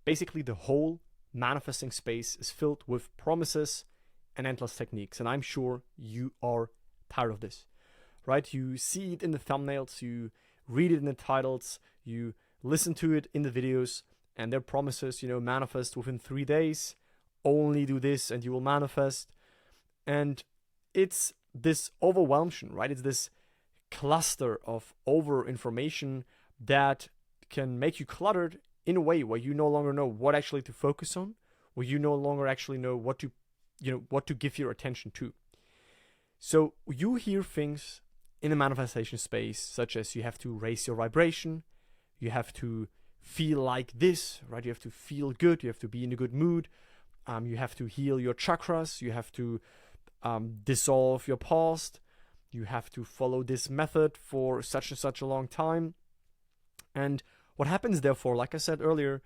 basically the whole manifesting space is filled with promises and endless techniques. And I'm sure you are tired of this, right? You see it in the thumbnails, you read it in the titles, you listen to it in the videos, and their promises, manifest within 3 days, only do this and you will manifest. And it's this overwhelmation, right? It's this cluster of over information that can make you cluttered in a way where you no longer know what actually to focus on, where you no longer actually know what to give your attention to. So you hear things in the manifestation space, such as you have to raise your vibration, you have to feel like this, right? You have to feel good, you have to be in a good mood, you have to heal your chakras, you have to dissolve your past, you have to follow this method for such and such a long time. And what happens, therefore, like I said earlier,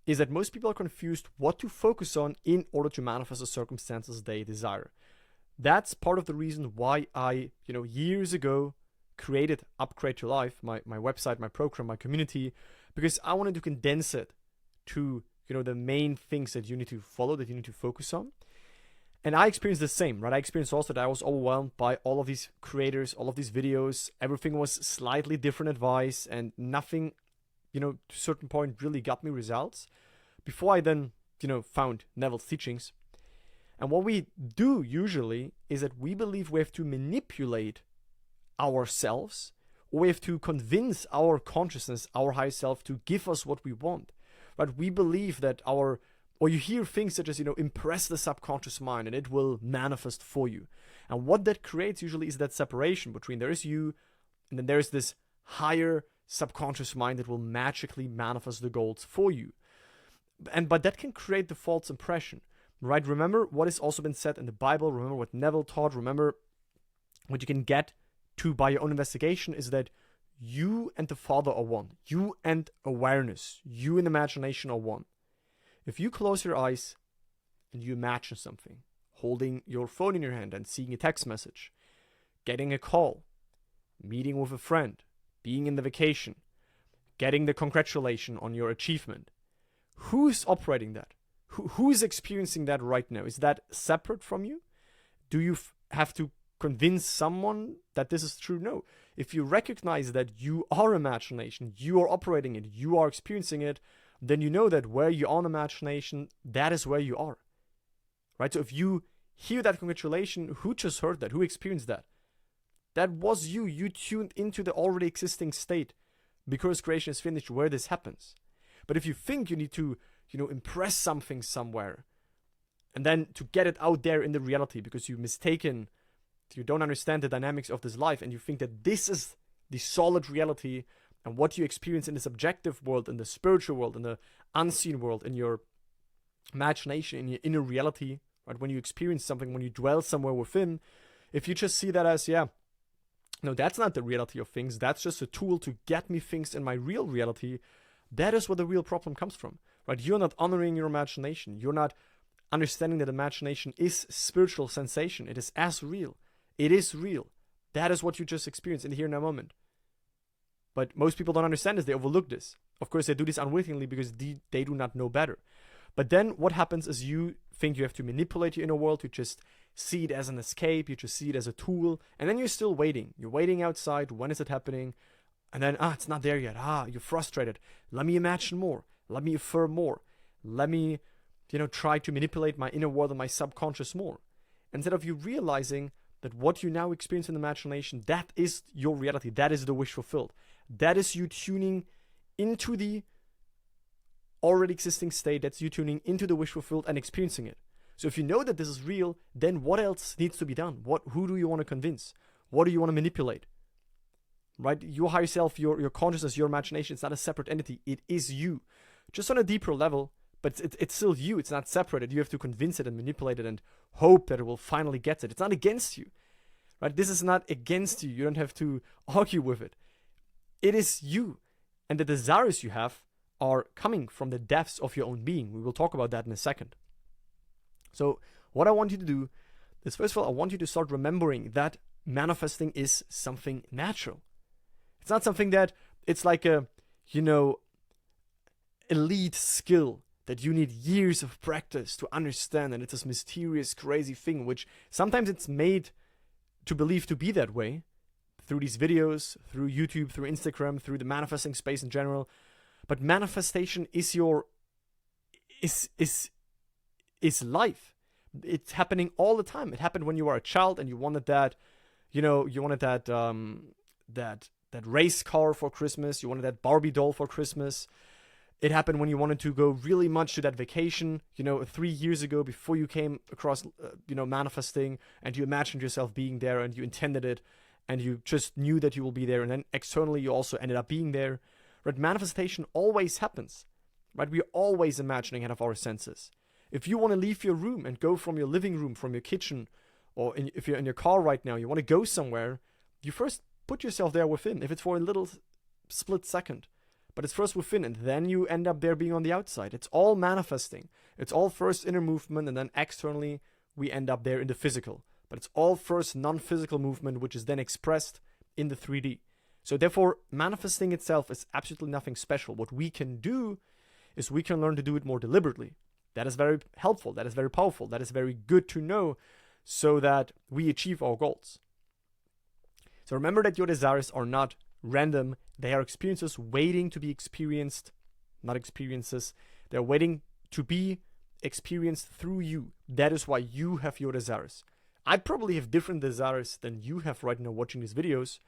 is that most people are confused what to focus on in order to manifest the circumstances they desire. That's part of the reason why I, years ago created Upgrade Your Life, my website, my program, my community, because I wanted to condense it to, the main things that you need to follow, that you need to focus on. And I experienced the same, right? I experienced also that I was overwhelmed by all of these creators, all of these videos. Everything was slightly different advice, and nothing, to a certain point really got me results before I then, found Neville's teachings. And what we do usually is that we believe we have to manipulate ourselves, or we have to convince our consciousness, our higher self, to give us what we want. Right? We believe that or you hear things such as, impress the subconscious mind and it will manifest for you. And what that creates usually is that separation between there is you and then there's this higher subconscious mind that will magically manifest the goals for you. But that can create the false impression, right? Remember what has also been said in the Bible. Remember what Neville taught. Remember what you can get to by your own investigation is that you and the Father are one. You and awareness, you and imagination are one. If you close your eyes and you imagine something, holding your phone in your hand and seeing a text message, getting a call, meeting with a friend, being in the vacation, getting the congratulation on your achievement, who's operating that? Who is experiencing that right now? Is that separate from you? Do you have to convince someone that this is true? No. If you recognize that you are imagination, you are operating it, you are experiencing it, then you know that where you are in imagination, that is where you are. Right? So if you hear that congratulation, who just heard that? Who experienced that? That was you. You tuned into the already existing state because creation is finished where this happens. But if you think you need to, impress something somewhere and then to get it out there in the reality because you don't understand the dynamics of this life and you think that this is the solid reality and what you experience in the subjective world, in the spiritual world, in the unseen world, in your imagination, in your inner reality, right? When you experience something, when you dwell somewhere within, if you just see that as, no, that's not the reality of things, that's just a tool to get me things in my real reality, that is where the real problem comes from, right? You're not honoring your imagination. You're not understanding that imagination is spiritual sensation. It is as real. It is real. That is what you just experienced in the here and now moment. But most people don't understand this. They overlook this. Of course, they do this unwittingly because they do not know better. But then what happens is you think you have to manipulate your inner world. You just see it as an escape. You just see it as a tool. And then you're still waiting. You're waiting outside. When is it happening? And then, it's not there yet. You're frustrated. Let me imagine more. Let me affirm more. Let me, try to manipulate my inner world and my subconscious more. Instead of you realizing that what you now experience in the imagination, that is your reality. That is the wish fulfilled. That is you tuning into the already existing state. That's you tuning into the wish fulfilled and experiencing it. So if you know that this is real, then what else needs to be done? Who do you want to convince? What do you want to manipulate? Right? Your higher self, your consciousness, your imagination, it's not a separate entity. It is you. Just on a deeper level, but it's still you. It's not separated. You have to convince it and manipulate it and hope that it will finally get it. It's not against you. Right? This is not against you. You don't have to argue with it. It is you. And the desires you have are coming from the depths of your own being. We will talk about that in a second. So what I want you to do is, first of all, I want you to start remembering that manifesting is something natural. It's not something that it's like a, elite skill that you need years of practice to understand, and it's this mysterious, crazy thing, which sometimes it's made to believe to be that way through these videos, through YouTube, through Instagram, through the manifesting space in general. But manifestation is life. It's happening all the time. It happened when you were a child and you wanted that, that race car for Christmas. You wanted that Barbie doll for Christmas. It happened when you wanted to go really much to that vacation, 3 years ago, before you came across, manifesting, and you imagined yourself being there and you intended it and you just knew that you will be there. And then externally, you also ended up being there. Right? Manifestation always happens, right? We're always imagining out of our senses. If you want to leave your room and go from your living room, from your kitchen, or if you're in your car right now, you want to go somewhere, you first put yourself there within, if it's for a little split second. But it's first within, and then you end up there being on the outside. It's all manifesting. It's all first inner movement, and then externally, we end up there in the physical. But it's all first non-physical movement, which is then expressed in the 3D. So therefore, manifesting itself is absolutely nothing special. What we can do is we can learn to do it more deliberately. That is very helpful. That is very powerful. That is very good to know so that we achieve our goals. So remember that your desires are not random. They are experiences waiting to be experienced, not experiences. They're waiting to be experienced through you. That is why you have your desires. I probably have different desires than you have right now watching these videos.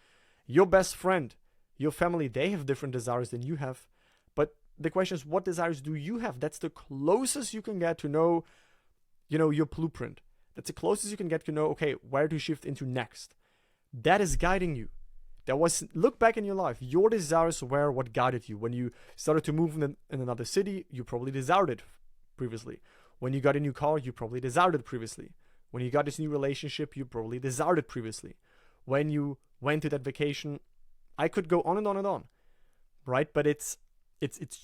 Your best friend, your family, they have different desires than you have. But the question is, what desires do you have? That's the closest you can get to know, your blueprint. That's the closest you can get to know, okay, where to shift into next. That is guiding you. Look back in your life. Your desires were what guided you. When you started to move in another city, you probably desired it previously. When you got a new car, you probably desired it previously. When you got this new relationship, you probably desired it previously. When you went to that vacation, I could go on and on and on, right? But it's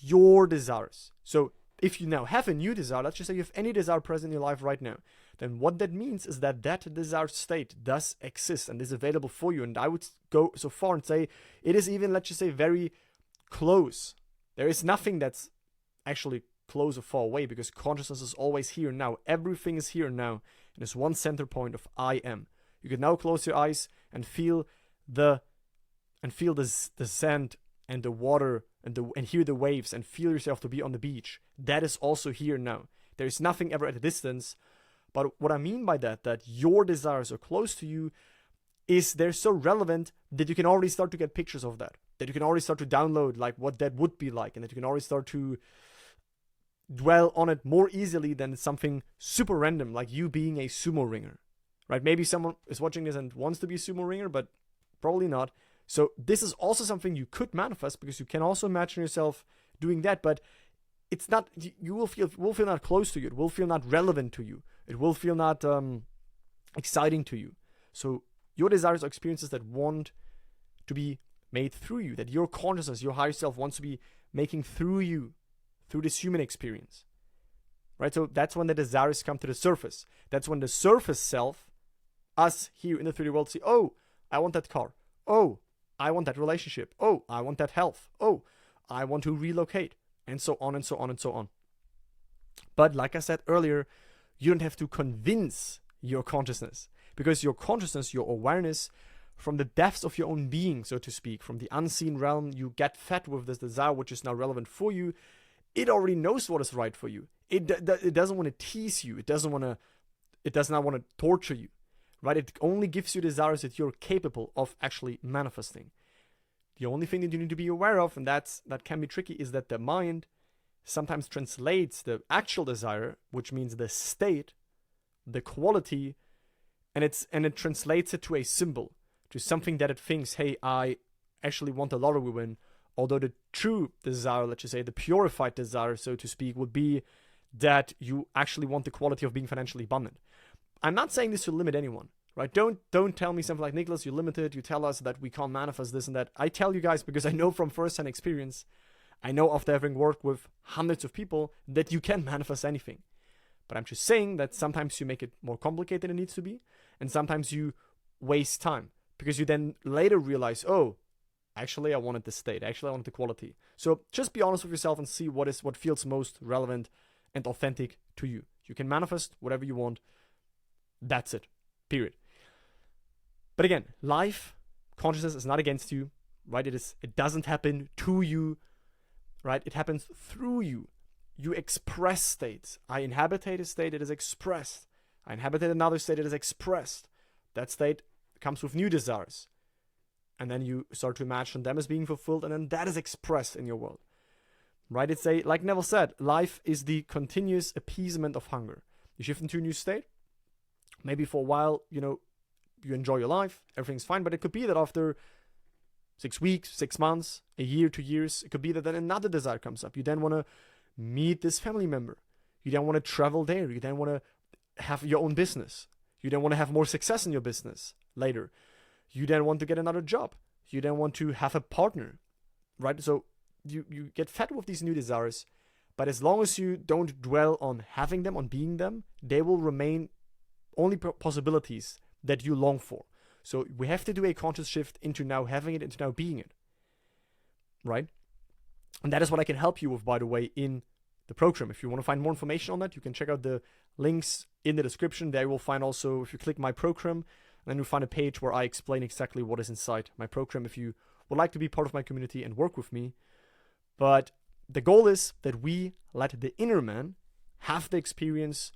your desires. So if you now have a new desire, let's just say you have any desire present in your life right now, then what that means is that desired state does exist and is available for you. And I would go so far and say it is even, let's just say, very close. There is nothing that's actually close or far away, because consciousness is always here now. Everything is here now. And it's one center point of I am. You can now close your eyes and feel the sand and the water and hear the waves and feel yourself to be on the beach. That is also here now. There is nothing ever at a distance. But what I mean by that your desires are close to you, is they're so relevant that you can already start to get pictures of that you can already start to download, like what that would be like, and that you can already start to dwell on it more easily than something super random, like you being a sumo ringer, right? Maybe someone is watching this and wants to be a sumo ringer, but probably not. So this is also something you could manifest, because you can also imagine yourself doing that, but it's not, you will feel not close to you. It will feel not relevant to you. It will feel not exciting to you. So your desires are experiences that want to be made through you, that your consciousness, your higher self wants to be making through you, through this human experience, right? So that's when the desires come to the surface. That's when the surface self, us here in the 3D world, see, oh, I want that car. Oh, I want that relationship. Oh, I want that health. Oh, I want to relocate, and so on and so on and so on. But like I said earlier, you don't have to convince your consciousness, because your consciousness, your awareness, from the depths of your own being, so to speak, from the unseen realm, you get fed with this desire, which is now relevant for you. It already knows what is right for you. It doesn't want to tease you. It does not want to torture you, right? It only gives you desires that you're capable of actually manifesting. The only thing that you need to be aware of, and that can be tricky, is that the mind sometimes translates the actual desire, which means the state, the quality, and it translates it to a symbol, to something that it thinks, hey, I actually want a lottery win. Although the true desire, let's just say the purified desire, so to speak, would be that you actually want the quality of being financially abundant. I'm not saying this to limit anyone, right? Don't tell me something like, Nicholas, you're limited. You tell us that we can't manifest this and that. I tell you guys because I know from first-hand experience, I know after having worked with hundreds of people, that you can manifest anything. But I'm just saying that sometimes you make it more complicated than it needs to be, and sometimes you waste time, because you then later realize, oh, Actually, I wanted the state. Actually, I wanted the quality. So just be honest with yourself and see what feels most relevant and authentic to you. You can manifest whatever you want. That's it. Period. But again, life, consciousness is not against you, right? It doesn't happen to you, right? It happens through you. You express states. I inhabitate a state, it is expressed. I inhabitate another state, it is expressed. That state comes with new desires. And then you start to imagine them as being fulfilled, and then that is expressed in your world. Right? It's like Neville said, life is the continuous appeasement of hunger. You shift into a new state. Maybe for a while, you enjoy your life, everything's fine, but it could be that after 6 weeks, 6 months, a year, 2 years, it could be that then another desire comes up. You then want to meet this family member. You then want to travel there. You then want to have your own business. You then want to have more success in your business later. You then want to get another job. You then want to have a partner, right? So you get fed with these new desires, but as long as you don't dwell on having them, on being them, they will remain only possibilities that you long for. So we have to do a conscious shift into now having it, into now being it, right? And that is what I can help you with, by the way, in the program. If you want to find more information on that, you can check out the links in the description. There you will find also, if you click my program, then you'll find a page where I explain exactly what is inside my program if you would like to be part of my community and work with me. But the goal is that we let the inner man have the experience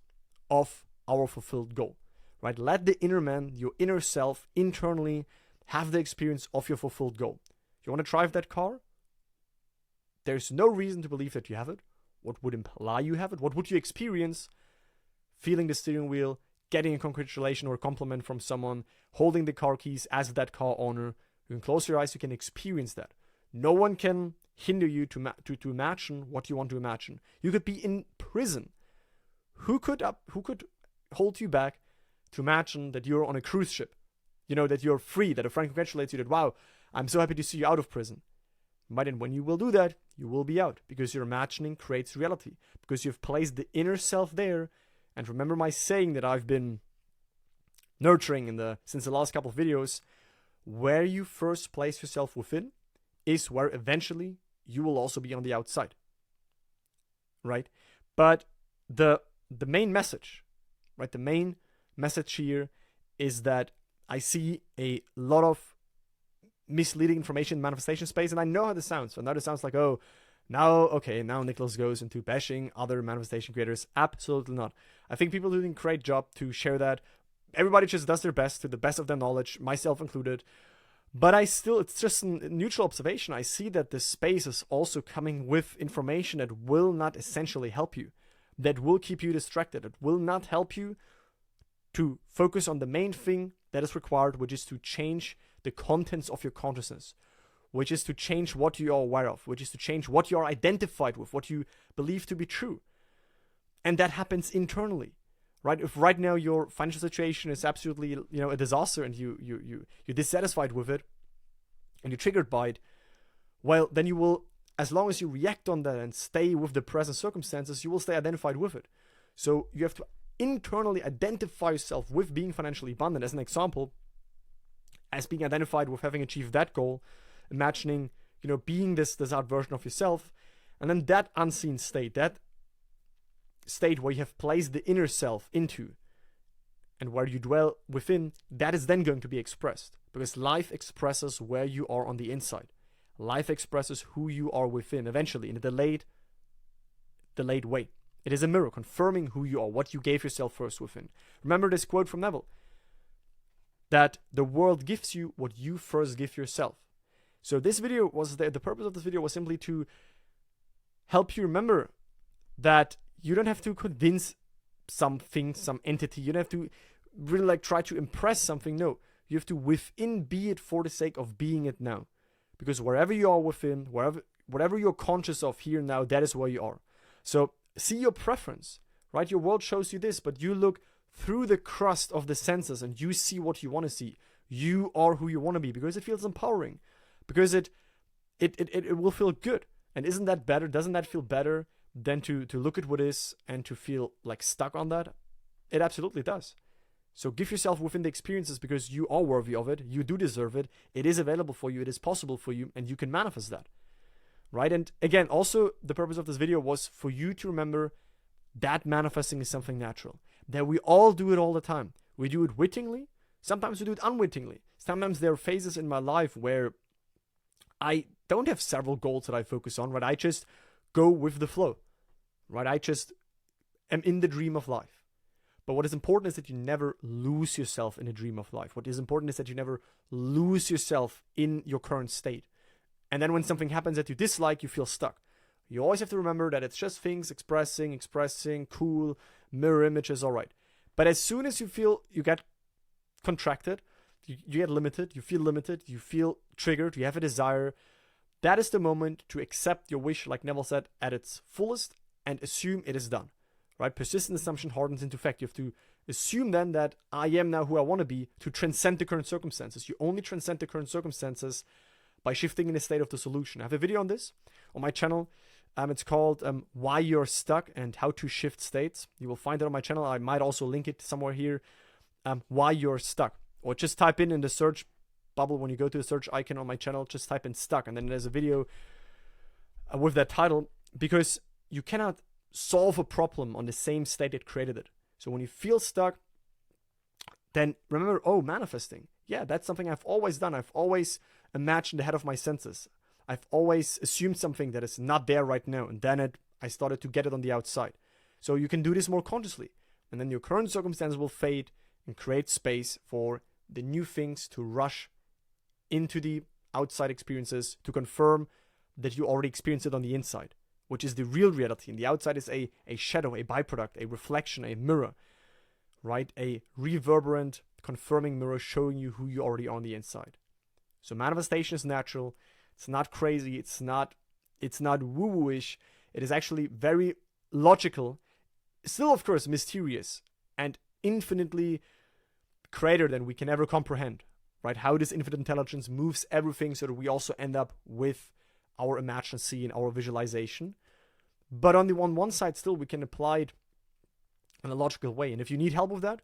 of our fulfilled goal, right? Let the inner man, your inner self, internally have the experience of your fulfilled goal. You want to drive that car? There's no reason to believe that you have it. What would imply you have it? What would you experience feeling the steering wheel, getting a congratulation or a compliment from someone, holding the car keys as that car owner? You can close your eyes, you can experience that. No one can hinder you to imagine what you want to imagine. You could be in prison. Who could hold you back to imagine that you're on a cruise ship? That you're free, that a friend congratulates you that, wow, I'm so happy to see you out of prison. But then when you will do that, you will be out, because your imagining creates reality, because you've placed the inner self there. And remember my saying that I've been nurturing since the last couple of videos, where you first place yourself within is where eventually you will also be on the outside, right? But the main message, right? The main message here is that I see a lot of misleading information in manifestation space, and I know how this sounds. So now it sounds like, now Nicholas goes into bashing other manifestation creators. Absolutely not. I think people are doing a great job to share that. Everybody just does their best to the best of their knowledge, myself included. But it's just a neutral observation. I see that this space is also coming with information that will not essentially help you, that will keep you distracted, that will not help you to focus on the main thing that is required, which is to change the contents of your consciousness, which is to change what you are aware of, which is to change what you are identified with, what you believe to be true. And that happens internally, right? If right now your financial situation is absolutely, a disaster, and you're dissatisfied with it, and you're triggered by it, well, then you will, as long as you react on that and stay with the present circumstances, you will stay identified with it. So you have to internally identify yourself with being financially abundant. As an example, as being identified with having achieved that goal, imagining, being this desired version of yourself, and then that unseen state, that state where you have placed the inner self into and where you dwell within, that is then going to be expressed, because life expresses where you are on the inside. Life expresses who you are within, eventually, in a delayed way. It is a mirror confirming who you are, what you gave yourself first within. Remember this quote from Neville, that the world gives you what you first give yourself. So this video was, the purpose of this video was simply to help you remember that you don't have to convince something, some entity. You don't have to really try to impress something. No, you have to within be it for the sake of being it now. Because wherever you are within, whatever you're conscious of here now, that is where you are. So see your preference, right? Your world shows you this, but you look through the crust of the senses and you see what you want to see. You are who you want to be, because it feels empowering, because it will feel good. And isn't that better? Doesn't that feel better than to look at what is and to feel like stuck on that? It absolutely does. So give yourself within the experiences because you are worthy of it. You do deserve it. It is available for you. It is possible for you, and you can manifest that. Right? And again, also the purpose of this video was for you to remember that manifesting is something natural. That we all do it all the time. We do it wittingly. Sometimes we do it unwittingly. Sometimes there are phases in my life where I don't have several goals that I focus on, right? I just go with the flow, right? I just am in the dream of life. But what is important is that you never lose yourself in a dream of life. What is important is that you never lose yourself in your current state. And then when something happens that you dislike, you feel stuck. You always have to remember that it's just things expressing, cool, mirror images, all right. But as soon as you feel you get contracted, you get limited, you feel triggered, you have a desire, that is the moment to accept your wish, like Neville said, at its fullest and assume it is done, right? Persistent assumption hardens into fact. You have to assume then that I am now who I want to be to transcend the current circumstances. You only transcend the current circumstances by shifting in the state of the solution. I have a video on this on my channel. It's called Why You're Stuck and How to Shift States. You will find it on my channel. I might also link it somewhere here. Why You're Stuck. Or just type in the search bubble when you go to the search icon on my channel, just type in stuck. And then there's a video with that title, because you cannot solve a problem on the same state that created it. So when you feel stuck, then remember, oh, manifesting. Yeah, that's something I've always done. I've always imagined ahead of my senses. I've always assumed something that is not there right now. And then I started to get it on the outside. So you can do this more consciously. And then your current circumstances will fade and create space for the new things to rush into the outside experiences to confirm that you already experienced it on the inside, which is the real reality. And the outside is a shadow, a byproduct, a reflection, a mirror, right? A reverberant, confirming mirror showing you who you already are on the inside. So manifestation is natural. It's not crazy. It's not woo-woo-ish. It is actually very logical. Still, of course, mysterious and infinitely greater than we can ever comprehend, right? How this infinite intelligence moves everything so that we also end up with our imagination and our visualization. But on one side, still, we can apply it in a logical way. And if you need help with that,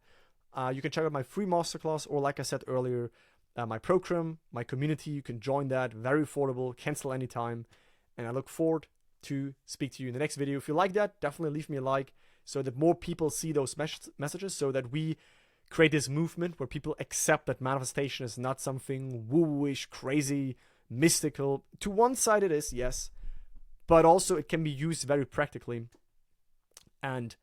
you can check out my free masterclass, or like I said earlier, my program, my community. You can join that, very affordable, cancel anytime. And I look forward to speak to you in the next video. If you like that, definitely leave me a like so that more people see those messages, so that we create this movement where people accept that manifestation is not something woo-ish, crazy, mystical. To one side it is, yes, but also it can be used very practically. And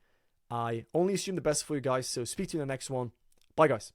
I only assume the best for you guys, so speak to you in the next one. Bye, guys.